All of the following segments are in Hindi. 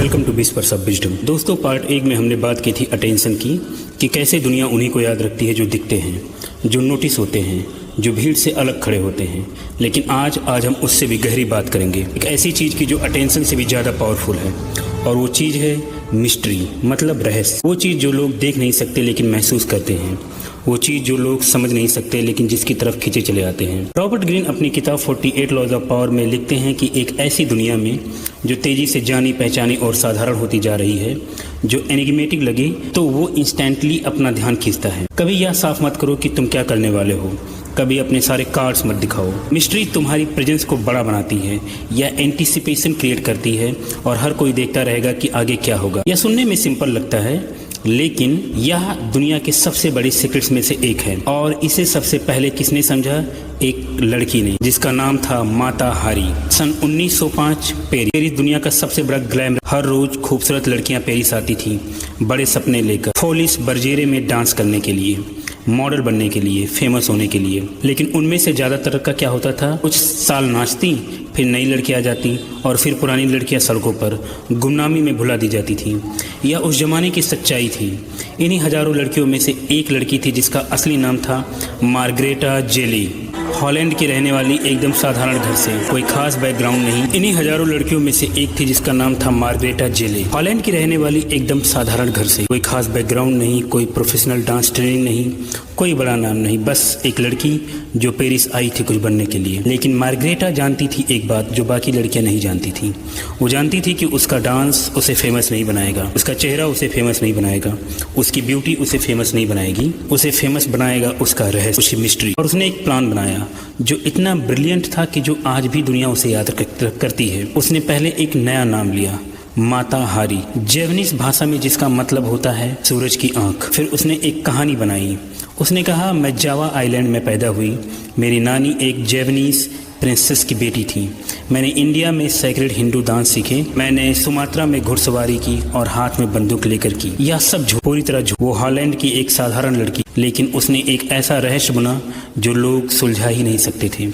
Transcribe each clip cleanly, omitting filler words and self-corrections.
Welcome to 20 of wisdom. दोस्तों, पार्ट 1 में हमने बात की थी अटेंशन की, कि कैसे दुनिया उन्हीं को याद रखती है जो दिखते हैं, जो नोटिस होते हैं, जो भीड़ से अलग खड़े होते हैं। लेकिन आज हम उससे भी गहरी बात करेंगे, एक ऐसी चीज़ की जो अटेंशन से भी ज़्यादा पावरफुल है, और वो चीज़ है मिस्ट्री, मतलब रहस्य। वो चीज़ जो लोग देख नहीं सकते लेकिन महसूस करते हैं, वो चीज़ जो लोग समझ नहीं सकते लेकिन जिसकी तरफ खींचे चले आते हैं। रॉबर्ट ग्रीन अपनी किताब 48 लॉज ऑफ पावर में लिखते हैं कि एक ऐसी दुनिया में जो तेज़ी से जानी पहचानी और साधारण होती जा रही है, जो एनिग्मेटिक लगे तो वो इंस्टेंटली अपना ध्यान खींचता है। कभी यह साफ मत करो कि तुम क्या करने वाले हो, कभी अपने सारे कार्ड्स मत दिखाओ। मिस्ट्री तुम्हारी प्रेजेंस को बड़ा बनाती है, यह एंटीसिपेशन क्रिएट करती है और हर कोई देखता रहेगा कि आगे क्या होगा। यह सुनने में सिंपल लगता है, लेकिन यह दुनिया के सबसे बड़े सीक्रेट्स में से एक है। और इसे सबसे पहले किसने समझा? एक लड़की ने, जिसका नाम था माता हारी। सन 1905 पेरिस दुनिया का सबसे बड़ा ग्लैमर। हर रोज खूबसूरत लड़कियां पेरिस आती थी, बड़े सपने लेकर, फोलिस बरजेरे में डांस करने के लिए, मॉडल बनने के लिए, फेमस होने के लिए। लेकिन उनमें से ज़्यादातर का क्या होता था? कुछ साल नाचती, फिर नई लड़कियां आ जाती और फिर पुरानी लड़कियां सड़कों पर गुमनामी में भुला दी जाती थीं। यह उस जमाने की सच्चाई थी। इन्हीं हजारों लड़कियों में से एक लड़की थी जिसका असली नाम था मार्गरेटा जेली। हॉलैंड की रहने वाली, एकदम साधारण घर से, कोई खास बैकग्राउंड नहीं। इन्हीं हजारों लड़कियों में से एक थी जिसका नाम था मार्गरेटा जेले। हॉलैंड की रहने वाली, एकदम साधारण घर से, कोई खास बैकग्राउंड नहीं, कोई प्रोफेशनल डांस ट्रेनिंग नहीं, कोई बड़ा नाम नहीं, बस एक लड़की जो पेरिस आई थी कुछ बनने के लिए। लेकिन मार्गरेटा जानती थी एक बात जो बाकी लड़कियां नहीं जानती थी। वो जानती थी कि उसका डांस उसे फेमस नहीं बनाएगा, उसका चेहरा उसे फेमस नहीं बनाएगा, उसकी ब्यूटी उसे फेमस नहीं बनाएगी, उसे फेमस बनाएगा उसका रहस्य, उसकी मिस्ट्री। और उसने एक प्लान बनाया जो इतना ब्रिलियंट था कि जो आज भी दुनिया उसे याद करती है। उसने पहले एक नया नाम लिया, माता हारी, जैवनीज भाषा में जिसका मतलब होता है सूरज की आंख। फिर उसने एक कहानी बनाई। उसने कहा, मैं जावा आइलैंड में पैदा हुई, मेरी नानी एक जैवनीज प्रिंसेस की बेटी थी। मैंने इंडिया में सेक्रेड हिंदू डांस सीखे, मैंने सुमात्रा में घुड़सवारी की और हाथ में बंदूक लेकर की। यह सब पूरी तरह झूठ। वो हॉलैंड की एक साधारण लड़की, लेकिन उसने एक ऐसा रहस्य बुना जो लोग सुलझा ही नहीं सकते थे।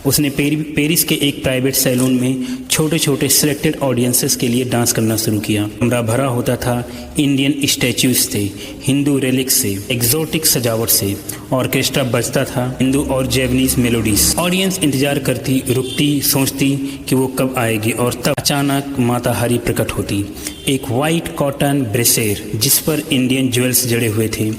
उसने पेरिस के एक प्राइवेट सैलून में छोटे छोटे सिलेक्टेड ऑडियंसेस के लिए डांस करना शुरू किया। कमरा भरा होता था इंडियन स्टैच्यूज से, हिंदू रेलिक्स से, एग्जोटिक सजावट से। ऑर्केस्ट्रा बजता था हिंदू और जैवनीज मेलोडीज। ऑडियंस इंतजार करती, रुकती, सोचती कि वो कब आएगी, और तब अचानक माता हारी प्रकट होती। एक वाइट कॉटन ब्रेसेर जिस पर इंडियन ज्वेल्स जड़े हुए थे,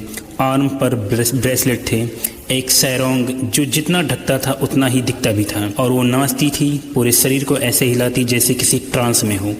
आर्म पर ब्रेसलेट थे, एक सैरोंग जो जितना ढकता था उतना ही दिखता भी था, और वो नाचती थी, पूरे शरीर को ऐसे हिलाती जैसे किसी ट्रांस में हो।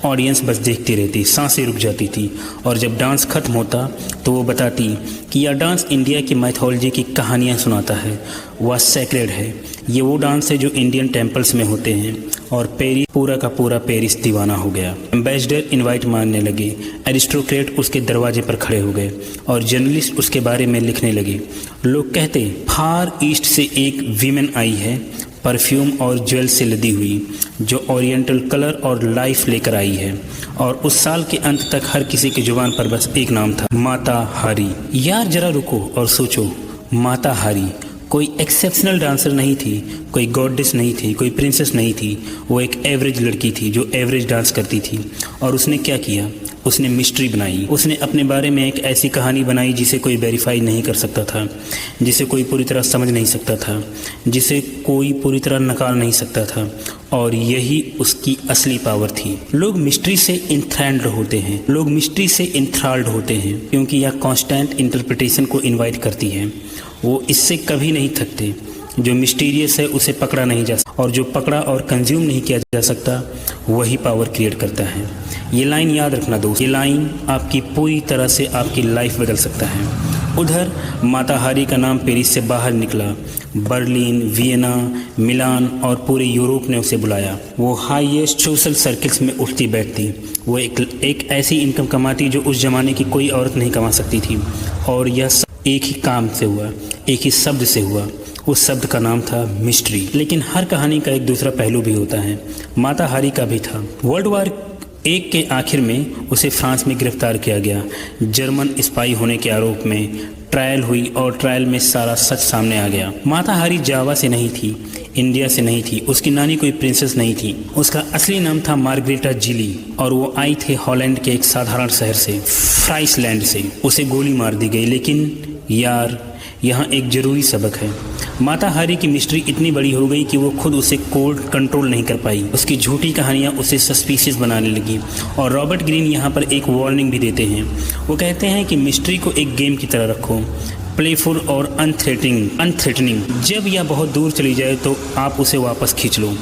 ऑडियंस बस देखती रहती, सांसें रुक जाती थी, और जब डांस खत्म होता तो वो बताती कि यह डांस इंडिया की माइथोलॉजी की कहानियाँ सुनाता है, वह सैक्रेड है। ये वो डांस है जो इंडियन टेम्पल्स में होते हैं। और पेरिस, पूरा का पूरा पेरिस दीवाना हो गया। एम्बेसडर इनवाइट मारने लगे, एरिस्टोक्रेट उसके दरवाजे पर खड़े हो गए और जर्नलिस्ट उसके बारे में लिखने लगे। लोग कहते, फार ईस्ट से एक वीमेन आई है, परफ्यूम और ज्वेल से लदी हुई, जो ओरिएंटल कलर और लाइफ लेकर आई है। और उस साल के अंत तक हर किसी की जुबान पर बस एक नाम था, माता हारी। यार जरा रुको और सोचो, माता हारी कोई एक्सेप्शनल डांसर नहीं थी, कोई गॉडेस नहीं थी, कोई प्रिंसेस नहीं थी। वो एक एवरेज लड़की थी जो एवरेज डांस करती थी। और उसने क्या किया? उसने मिस्ट्री बनाई। उसने अपने बारे में एक ऐसी कहानी बनाई जिसे कोई वेरीफाई नहीं कर सकता था, जिसे कोई पूरी तरह समझ नहीं सकता था, जिसे कोई पूरी तरह नकार नहीं सकता था। और यही उसकी असली पावर थी। लोग मिस्ट्री से इंथ्रैल्ड होते हैं, लोग मिस्ट्री से इंथ्राल्ड होते हैं, क्योंकि यह कांस्टेंट इंटरप्रिटेशन को इनवाइट करती है। वो इससे कभी नहीं थकते। जो मिस्टीरियस है उसे पकड़ा नहीं जा सकता, और जो पकड़ा और कंज्यूम नहीं किया जा सकता वही पावर क्रिएट करता है। ये लाइन याद रखना दोस्त, ये लाइन आपकी पूरी तरह से आपकी लाइफ बदल सकता है। उधर माता हारी का नाम पेरिस से बाहर निकला। बर्लिन, वियना, मिलान और पूरे यूरोप ने उसे बुलाया। वो हाईएस्ट सोशल सर्कल्स में उठती बैठती। वो एक ऐसी इनकम कमाती जो उस जमाने की कोई औरत नहीं कमा सकती थी। और यह एक ही काम से हुआ, एक ही शब्द से हुआ। उस शब्द का नाम था मिस्ट्री। लेकिन हर कहानी का एक दूसरा पहलू भी होता है। माता हारी का भी था। वर्ल्ड वॉर 1 के आखिर में उसे फ्रांस में गिरफ्तार किया गया। जर्मन स्पाई होने के आरोप में ट्रायल हुई और ट्रायल में सारा सच सामने आ गया। माता हारी जावा से नहीं थी, इंडिया से नहीं थी, उसकी नानी कोई प्रिंसेस नहीं थी। उसका असली नाम था मार्गरेटा जिली और वो आई थे हॉलैंड के एक साधारण शहर से, फ्राइसलैंड से। उसे गोली मार दी गई। लेकिन यार, यहाँ एक ज़रूरी सबक है। माता हारी की मिस्ट्री इतनी बड़ी हो गई कि वो खुद उसे कंट्रोल नहीं कर पाई। उसकी झूठी कहानियाँ उसे सस्पिशियस बनाने लगी। और रॉबर्ट ग्रीन यहाँ पर एक वार्निंग भी देते हैं। वो कहते हैं कि मिस्ट्री को एक गेम की तरह रखो, प्लेफुल और अनथ्रेटनिंग। जब यह बहुत दूर चली जाए तो आप उसे वापस खींच लो।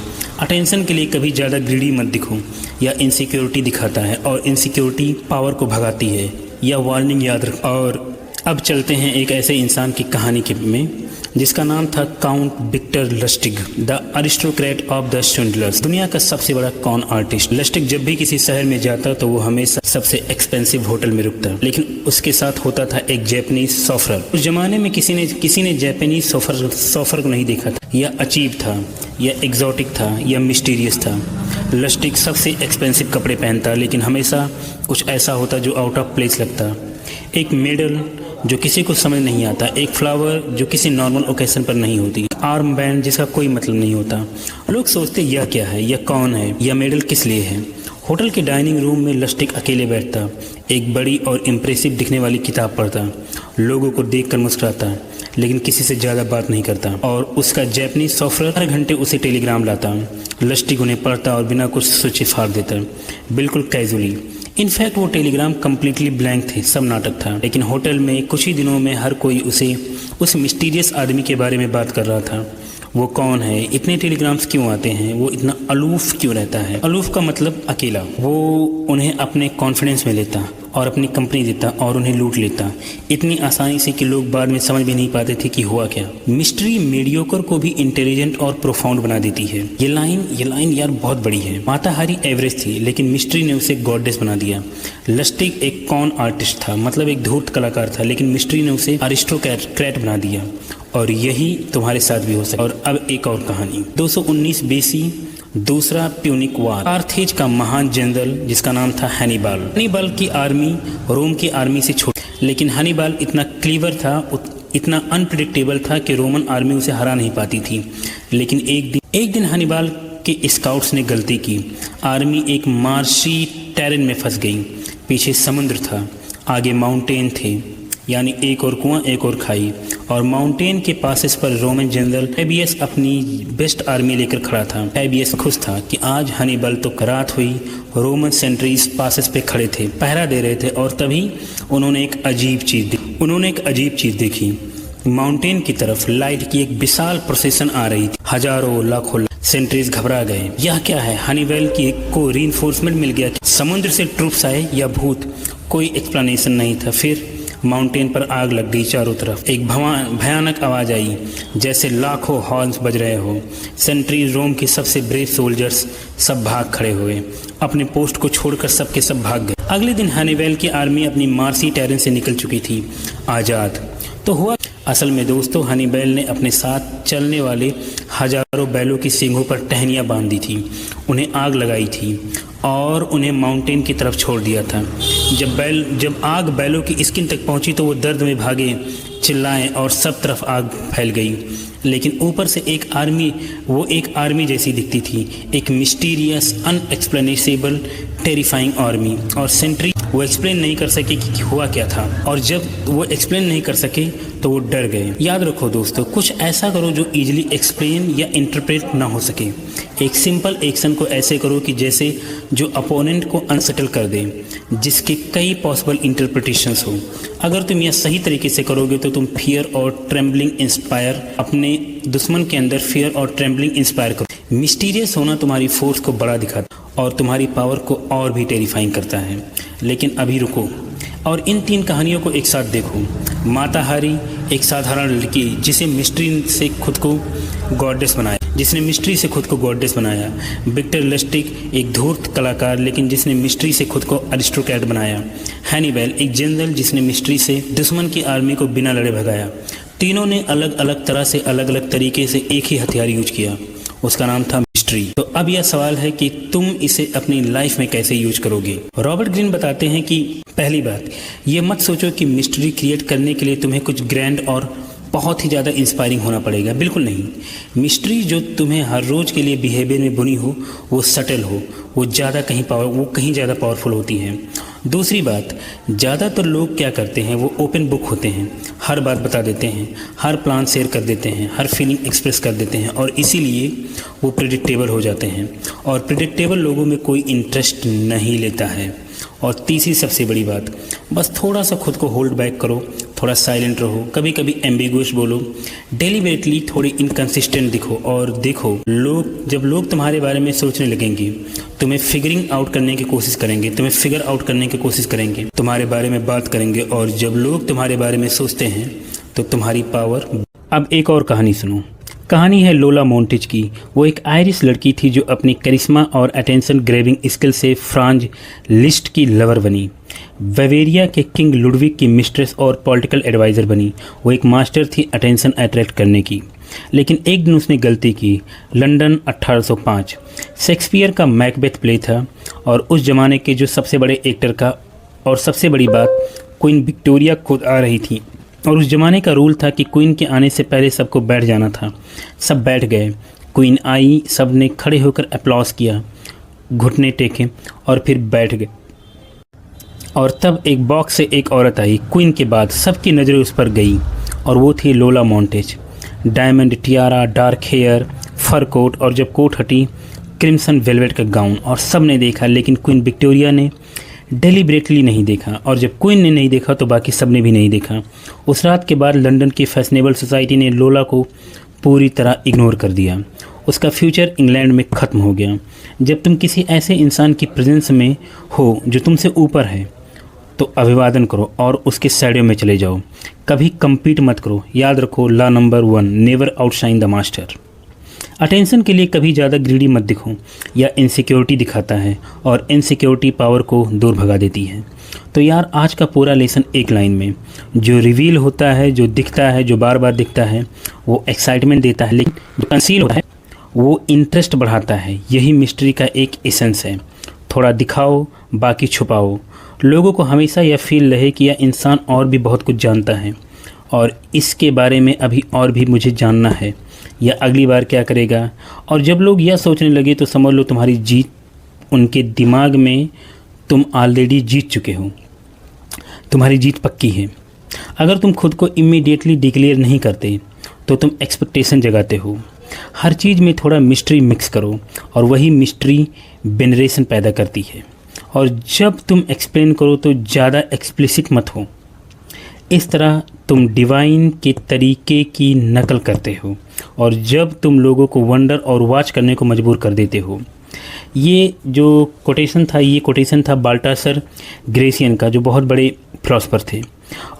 अटेंशन के लिए कभी ज़्यादा ग्रीडी मत दिखो। यह इनसिक्योरिटी दिखाता है और इनसिक्योरिटी पावर को भगाती है। यह वार्निंग याद रख। और अब चलते हैं एक ऐसे इंसान की कहानी में जिसका नाम था count Victor Lustig, the aristocrat of the Schindlers, दुनिया का सबसे बड़ा कॉन आर्टिस्ट। लस्टिग जब भी किसी शहर में जाता तो वो हमेशा सबसे एक्सपेंसिव होटल में रुकता, लेकिन उसके साथ होता था एक जैपनीज सॉफरर। उस जमाने में किसी ने जैपनीज सॉफर को नहीं देखा था। यह अजीब था, यह एग्जॉटिक था, यह मिस्टीरियस था। लस्टिग सबसे एक्सपेंसिव कपड़े पहनता, लेकिन हमेशा कुछ ऐसा होता जो आउट ऑफ प्लेस लगता। एक मेडल जो किसी को समझ नहीं आता, एक फ्लावर जो किसी नॉर्मल ओकेजन पर नहीं होती, आर्म बैंड जिसका कोई मतलब नहीं होता। लोग सोचते यह क्या है, यह कौन है, यह मेडल किस लिए है। होटल के डाइनिंग रूम में लस्टिग अकेले बैठता, एक बड़ी और इम्प्रेसिव दिखने वाली किताब पढ़ता, लोगों को देखकर मुस्कुराता, लेकिन किसी से ज़्यादा बात नहीं करता। और उसका जैपनीज सॉफ्टवेयर हर घंटे उसे टेलीग्राम लाता। लस्टिग उन्हें पढ़ता और बिना कुछ सोचे फाड़ देता, बिल्कुल कैजुअली। इनफैक्ट वो टेलीग्राम कम्प्लीटली ब्लैंक थे, सब नाटक था। लेकिन होटल में कुछ ही दिनों में हर कोई उस मिस्टीरियस आदमी के बारे में बात कर रहा था। वो कौन है, इतने टेलीग्राम्स क्यों आते हैं, वो इतना अलूफ क्यों रहता है। अलूफ का मतलब अकेला। वो उन्हें अपने कॉन्फिडेंस में लेता और अपनी कंपनी देता और उन्हें लूट लेता इतनी आसानी से कि लोग बाद में समझ भी नहीं पाते थे कि हुआ क्या। मिस्ट्री मीडियोकर को भी इंटेलिजेंट और प्रोफाउंड बना देती है। ये लाइन यार बहुत बड़ी है। माता हारी एवरेज थी, लेकिन मिस्ट्री ने उसे गॉडेस बना दिया। लस्टिग एक कॉन आर्टिस्ट था, मतलब एक धूर्त कलाकार था, लेकिन मिस्ट्री ने उसे अरिस्टोक्रेट बना दिया। और यही तुम्हारे साथ भी हो सकता है। और अब एक और कहानी। 219 बीसी, दूसरा प्यूनिक वार। कार्थेज का महान जनरल जिसका नाम था हनीबाल की आर्मी रोम की आर्मी से छोटी, लेकिन हनीबाल इतना क्लीवर था, इतना अनप्रिडिक्टेबल था कि रोमन आर्मी उसे हरा नहीं पाती थी। लेकिन एक दिन हनीबाल के स्काउट्स ने गलती की। आर्मी एक मार्शी टेरेन में फंस गई। पीछे समुद्र था, आगे माउंटेन थे, यानी एक और कुआं एक और खाई। और माउंटेन के पासेस पर रोमन जनरल फैबियस अपनी बेस्ट आर्मी लेकर खड़ा था। फैबियस खुश था कि आज हनीबाल तो रात हुई। रोमन सेंट्रीज पासेस पे खड़े थे, पहरा दे रहे थे। और तभी उन्होंने एक अजीब चीज देखी। माउंटेन की तरफ लाइट की एक विशाल प्रोसेशन आ रही थी। हजारों लाखों सेंट्रीज घबरा गए। यह क्या है? हनीबाल को रीइंफोर्समेंट मिल गया। समुद्र से ट्रूप्स आए या भूत? कोई एक्सप्लेनेशन नहीं था। फिर माउंटेन पर आग लग गई। चारों तरफ एक भयानक आवाज आई, जैसे लाखों हॉर्न्स बज रहे हो। सेंट्रीज, रोम के सबसे ब्रेव सोल्जर्स, सब भाग खड़े हुए। अपने पोस्ट को छोड़कर सबके सब भाग गए। अगले दिन हनीबाल की आर्मी अपनी मार्सी टेरेन से निकल चुकी थी, आज़ाद। तो हुआ असल में दोस्तों, हनीबाल ने अपने साथ चलने वाले हजारों बैलों की सींगों पर टहनियाँ बांध दी थी, उन्हें आग लगाई थी और उन्हें माउंटेन की तरफ छोड़ दिया था। जब आग बैलों की स्किन तक पहुंची तो वो दर्द में भागे, चिल्लाए और सब तरफ आग फैल गई। लेकिन ऊपर से एक आर्मी जैसी दिखती थी, एक मिस्टीरियस, अनएक्सप्लेनेबल, टेरिफाइंग आर्मी। और सेंट्री वो एक्सप्लेन नहीं कर सके कि हुआ क्या था। और जब वो एक्सप्लेन नहीं कर सके तो वो डर गए। याद रखो दोस्तों, कुछ ऐसा करो जो इजीली एक्सप्लेन या इंटरप्रेट ना हो सके। एक सिंपल एक्शन को ऐसे करो कि जैसे जो अपोनेंट को अनसेटल कर दे, जिसके कई पॉसिबल इंटरप्रिटेशंस हो। अगर तुम यह सही तरीके से करोगे तो तुम फियर और ट्रेम्बलिंग इंस्पायर, अपने दुश्मन के अंदर फियर और ट्रेम्बलिंग इंस्पायर करो। मिस्टीरियस होना तुम्हारी फोर्स को बड़ा दिखाता और तुम्हारी पावर को और भी टेरिफाइंग करता है। लेकिन अभी रुको और इन 3 कहानियों को एक साथ देखो। माता हारी एक साधारण लड़की जिसने मिस्ट्री से खुद को गॉडेस बनाया। विक्टर लस्टिग एक धूर्त कलाकार लेकिन जिसने मिस्ट्री से खुद को अरिस्टोक्रेट बनाया। हैनिबल एक जनरल जिसने मिस्ट्री से दुश्मन की आर्मी को बिना लड़े भगाया। तीनों ने अलग अलग तरह से, अलग अलग तरीके से एक ही हथियार यूज किया, उसका नाम था मिस्ट्री। तो अब यह सवाल है कि तुम इसे अपनी लाइफ में कैसे यूज करोगे। रॉबर्ट ग्रीन बताते हैं कि पहली बात, ये मत सोचो कि मिस्ट्री क्रिएट करने के लिए तुम्हें कुछ ग्रैंड और बहुत ही ज़्यादा इंस्पायरिंग होना पड़ेगा, बिल्कुल नहीं। मिस्ट्री जो तुम्हें हर रोज़ के लिए बिहेवियर में बुनी हो, वो सटल हो, वो कहीं ज़्यादा पावरफुल होती है। दूसरी बात, ज़्यादातर लोग क्या करते हैं, वो ओपन बुक होते हैं, हर बात बता देते हैं, हर प्लान शेयर कर देते हैं, हर फीलिंग एक्सप्रेस कर देते हैं, और इसीलिए वो प्रिडिक्टेबल हो जाते हैं, और प्रिडिक्टेबल लोगों में कोई इंटरेस्ट नहीं लेता है। और तीसरी सबसे बड़ी बात, बस थोड़ा सा खुद को होल्ड बैक करो, थोड़ा साइलेंट रहो, कभी कभी एम्बिगुअस बोलो, डेलिबरेटली थोड़ी इनकंसिस्टेंट दिखो, और देखो जब लोग तुम्हारे बारे में सोचने लगेंगे, तुम्हें फिगर आउट करने की कोशिश करेंगे, तुम्हारे बारे में बात करेंगे, और जब लोग तुम्हारे बारे में सोचते हैं तो तुम्हारी पावर। अब एक और कहानी सुनो। कहानी है लोला मोंटेज की। वो एक आयरिश लड़की थी जो अपनी करिश्मा और अटेंशन ग्रैबिंग स्किल से फ्रांज लिस्ट की लवर बनी, बवेरिया के किंग लुडविग की मिस्ट्रेस और पॉलिटिकल एडवाइज़र बनी। वो एक मास्टर थी अटेंशन अट्रैक्ट करने की। लेकिन एक दिन उसने गलती की। लंदन 1805 शेक्सपियर का मैकबेथ प्ले था, और उस ज़माने के जो सबसे बड़े एक्टर का, और सबसे बड़ी बात, क्वीन विक्टोरिया खुद आ रही थी। और उस ज़माने का रूल था कि क्वीन के आने से पहले सबको बैठ जाना था। सब बैठ गए। क्वीन आई, सब ने खड़े होकर अप्लॉस किया, घुटने टेके, और फिर बैठ गए। और तब एक बॉक्स से एक औरत आई। क्वीन के बाद सबकी नज़रें उस पर गई, और वो थी Lola Montez. Diamond tiara, dark hair, fur coat, और जब कोट हटी, क्रिम्सन वेलवेट का गाउन। और सब ने देखा, लेकिन क्वीन विक्टोरिया ने डेलिबरेटली नहीं देखा, और जब क्वीन ने नहीं देखा तो बाकी सब ने भी नहीं देखा। उस रात के बाद लंदन की फैशनेबल सोसाइटी ने लोला को पूरी तरह इग्नोर कर दिया। उसका फ्यूचर इंग्लैंड में ख़त्म हो गया। जब तुम किसी ऐसे इंसान की प्रेजेंस में हो जो तुमसे ऊपर है, तो अभिवादन करो और उसके शैडो में चले जाओ। कभी compete मत करो। याद रखो, law number 1, never outshine the master. Attention के लिए कभी ज़्यादा ग्रीडी मत दिखो, या इनसिक्योरिटी दिखाता है, और इनसिक्योरिटी पावर को दूर भगा देती है। तो यार, आज का पूरा लेसन एक लाइन में, जो रिवील होता है, जो दिखता है, जो बार बार दिखता है, वो एक्साइटमेंट देता है, लेकिन जो कंसील होता है वो इंटरेस्ट बढ़ाता है। यही मिस्ट्री का एक एसेंस है। थोड़ा दिखाओ, बाकी छुपाओ। लोगों को हमेशा यह फील रहे कि यह इंसान और भी बहुत कुछ जानता है, और इसके बारे में अभी और भी मुझे जानना है, या अगली बार क्या करेगा। और जब लोग यह सोचने लगे तो समझ लो तुम्हारी जीत उनके दिमाग में, तुम ऑलरेडी जीत चुके हो, तुम्हारी जीत पक्की है। अगर तुम खुद को इमीडिएटली डिक्लेयर नहीं करते तो तुम एक्सपेक्टेशन जगाते हो। हर चीज़ में थोड़ा मिस्ट्री मिक्स करो, और वही मिस्ट्री वेनरेशन पैदा करती है। और जब तुम एक्सप्लेन करो तो ज़्यादा एक्सप्लिसिट मत हो। इस तरह तुम डिवाइन के तरीके की नकल करते हो, और जब तुम लोगों को वंडर और वॉच करने को मजबूर कर देते हो। ये जो कोटेशन था बाल्टासर ग्रेसियन का, जो बहुत बड़े फिलोसफर थे।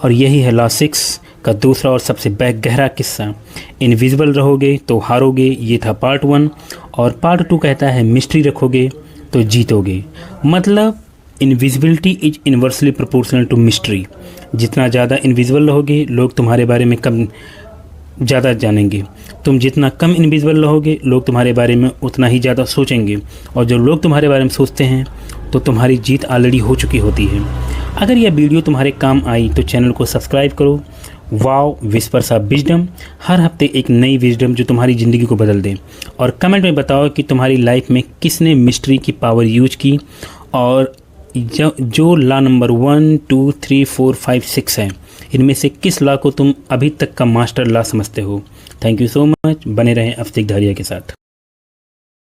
और यही है लॉ 6 का दूसरा और सबसे गहरा किस्सा, इनविजिबल रहोगे तो हारोगे। ये था पार्ट 1, और पार्ट 2 कहता है मिस्ट्री रखोगे तो जीतोगे। मतलब invisibility is inversely proportional to mystery. जितना ज़्यादा इनविजिबल रहोगे, लोग तुम्हारे बारे में कम ज़्यादा जानेंगे। तुम जितना कम इनविजिबल रहोगे, लोग तुम्हारे बारे में उतना ही ज़्यादा सोचेंगे, और जब लोग तुम्हारे बारे में सोचते हैं तो तुम्हारी जीत ऑलरेडी हो चुकी होती है। अगर यह वीडियो तुम्हारे काम आई तो चैनल को सब्सक्राइब करो। वाव विस्पर्स ऑफ विजडम, हर हफ्ते एक नई विजडम जो तुम्हारी ज़िंदगी को बदल दे। और कमेंट में बताओ कि तुम्हारी लाइफ में किसने मिस्ट्री की पावर यूज की, और जो लॉ नंबर 1, 2, 3, 4, 5, 6 है, इनमें से किस लॉ को तुम अभी तक का मास्टर लॉ समझते हो। Thank you so much. बने रहें अफतिक धारिया के साथ।